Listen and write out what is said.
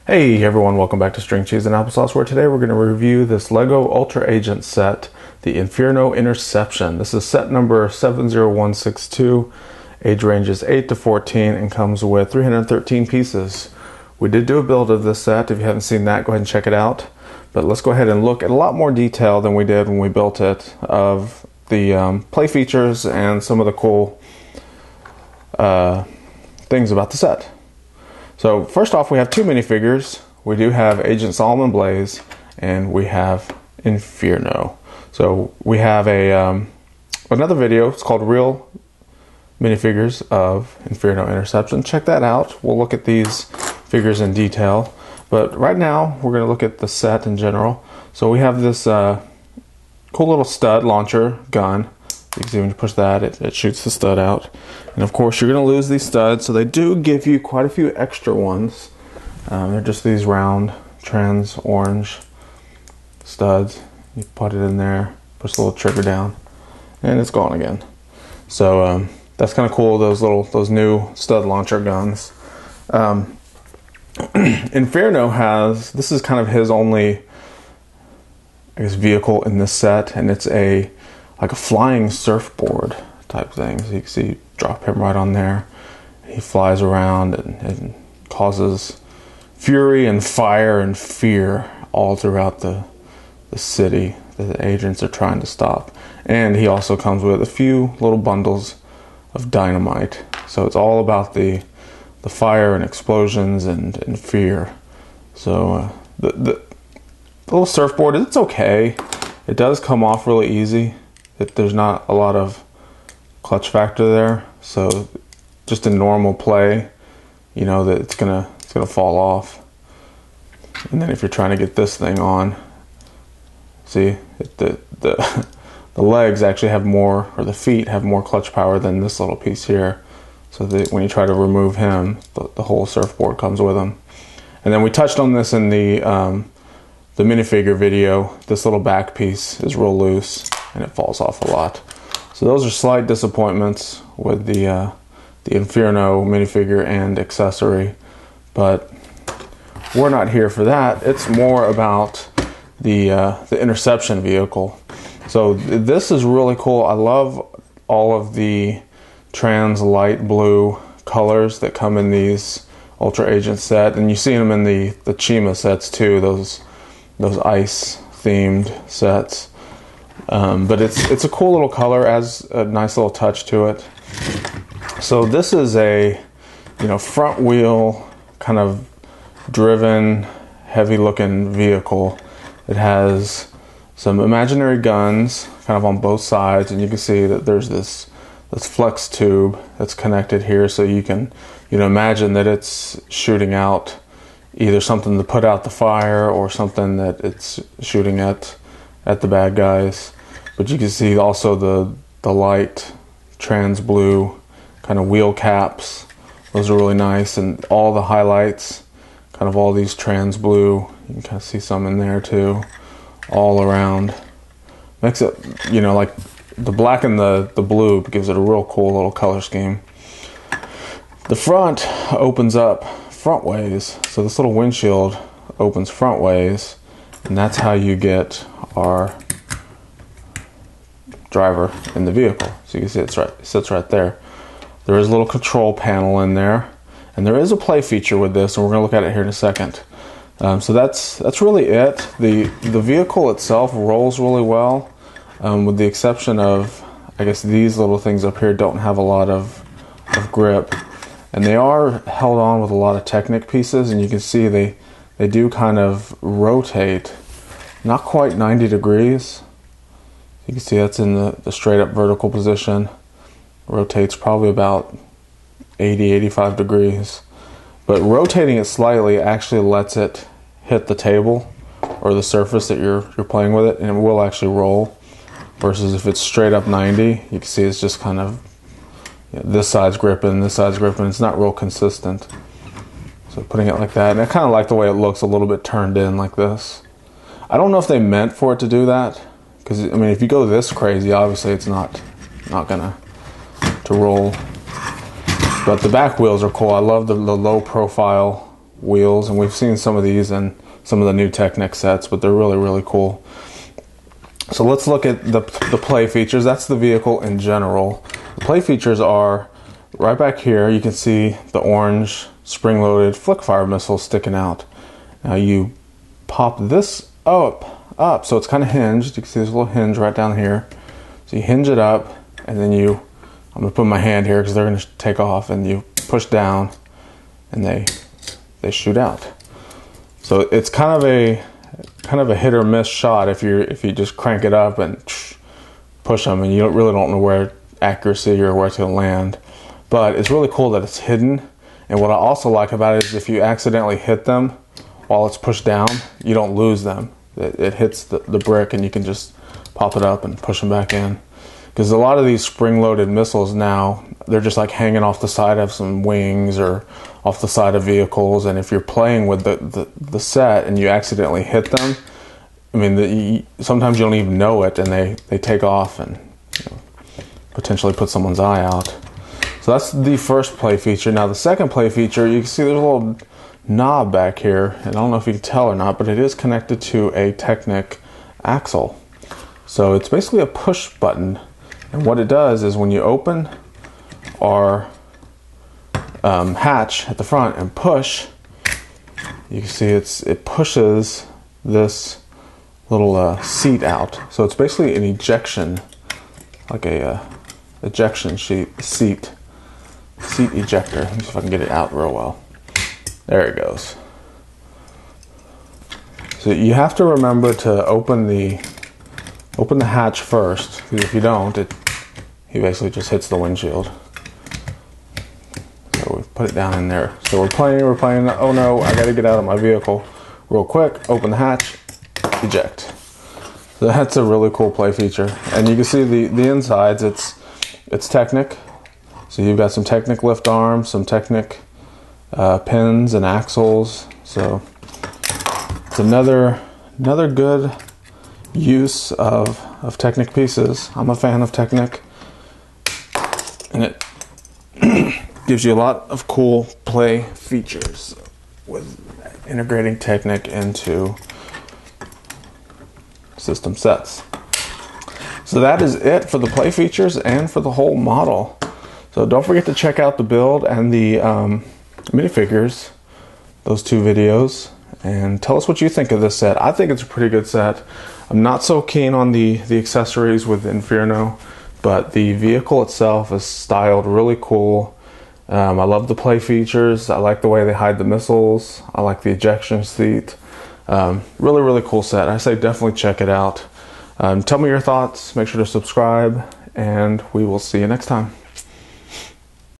Hey everyone, welcome back to String Cheese and Applesauce, where today we're going to review this LEGO Ultra Agent set, the Infearno Interception. This is set number 70162, age range is 8 to 14, and comes with 313 pieces. We did do a build of this set. If you haven't seen that, go ahead and check it out. But let's go ahead and look at a lot more detail than we did when we built it, of the play features and some of the cool things about the set. So first off, we have two minifigures. We do have Agent Solomon Blaze, and we have Infearno. So we have a another video. It's called Real Minifigures of Infearno Interception. Check that out. We'll look at these figures in detail. But right now, we're going to look at the set in general. So we have this cool little stud launcher gun. You can see when you push that, it shoots the stud out. And of course, you're going to lose these studs, so they do give you quite a few extra ones. They're just these round, trans orange studs. You put it in there, push the little trigger down, and it's gone again. So that's kind of cool, those new stud launcher guns. Infearno has, this is kind of his only, I guess, vehicle in this set, and it's like a flying surfboard type thing. So you can see, drop him right on there. He flies around and causes fury and fire and fear all throughout the city that the agents are trying to stop. And he also comes with a few little bundles of dynamite. So it's all about the fire and explosions and fear. So the little surfboard, it's okay. It does come off really easy. There's not a lot of clutch factor there, so just in normal play, you know that it's gonna fall off. And then if you're trying to get this thing on, see, the legs actually have more, or the feet have more clutch power than this little piece here. So that when you try to remove him, the whole surfboard comes with him. And then we touched on this in the minifigure video. This little back piece is real loose, and it falls off a lot. So those are slight disappointments with the Infearno minifigure and accessory, but we're not here for that. It's more about the interception vehicle. So this is really cool. I love all of the trans light blue colors that come in these Ultra Agent set, and you see them in the Chima sets too. Those ice themed sets. But it's a cool little color, adds a nice little touch to it. So this is a front wheel kind of driven, heavy looking vehicle. It has some imaginary guns kind of on both sides, and you can see that there's this flex tube that's connected here, so you can imagine that it's shooting out either something to put out the fire or something that it's shooting at the bad guys. But you can see also the light trans blue kind of wheel caps. Those are really nice, and all the highlights, kind of all these trans blue. You can kind of see some in there too, all around. Makes it, like the black and the blue gives it a real cool little color scheme. The front opens up front ways, so this little windshield opens front ways, and that's how you get our driver in the vehicle. So you can see it sits right there. There is a little control panel in there, and there is a play feature with this, and we're going to look at it here in a second. So that's really it. The vehicle itself rolls really well, with the exception of, I guess, these little things up here don't have a lot of grip, and they are held on with a lot of Technic pieces, and you can see they do kind of rotate, not quite 90 degrees. You can see that's in the straight up vertical position. Rotates probably about 80-85 degrees. But rotating it slightly actually lets it hit the table or the surface that you're playing with it, and it will actually roll. Versus if it's straight up 90, you can see it's just kind of, this side's gripping, this side's gripping. It's not real consistent. So putting it like that, and I kind of like the way it looks a little bit turned in like this. I don't know if they meant for it to do that, because I mean, if you go this crazy, obviously it's not gonna to roll. But the back wheels are cool. I love the low profile wheels, and we've seen some of these in some of the new Technic sets, but they're really, really cool. So let's look at the play features. That's the vehicle in general. The play features are right back here. You can see the orange spring-loaded flick fire missile sticking out. Now you pop this up, so it's kind of hinged. You can see there's a little hinge right down here. So you hinge it up, and then I'm going to put my hand here because they're going to take off, and you push down, and they shoot out. So it's kind of a hit or miss shot if you just crank it up and push them, and you really don't know where accuracy or where to land. But it's really cool that it's hidden. And what I also like about it is if you accidentally hit them while it's pushed down, you don't lose them. It hits the brick, and you can just pop it up and push them back in. Because a lot of these spring-loaded missiles now, they're just like hanging off the side of some wings or off the side of vehicles, and if you're playing with the set and you accidentally hit them, I mean, sometimes you don't even know it, and they take off and potentially put someone's eye out. So that's the first play feature. Now the second play feature, you can see there's a little knob back here, and I don't know if you can tell or not, but it is connected to a Technic axle. So it's basically a push button, and what it does is when you open our hatch at the front and push, you can see it pushes this little seat out. So it's basically an ejection, like a ejection seat ejector. Let me see if I can get it out real well. There it goes. So you have to remember to open the hatch first, because if you don't, he basically just hits the windshield. So we put it down in there. So we're playing. Oh no, I gotta get out of my vehicle real quick. Open the hatch, eject. So that's a really cool play feature. And you can see the insides, it's Technic. So you've got some Technic lift arms, some Technic pins and axles. So it's another good use of Technic pieces. I'm a fan of Technic, and it gives you a lot of cool play features with integrating Technic into system sets. So that is it for the play features and for the whole model. So don't forget to check out the build and the minifigures, those two videos, and tell us what you think of this set. I think it's a pretty good set. I'm not so keen on the accessories with Infearno, but the vehicle itself is styled really cool. I love the play features. I like the way they hide the missiles. I like the ejection seat. Really, really cool set. I say definitely check it out. Tell me your thoughts. Make sure to subscribe, and we will see you next time.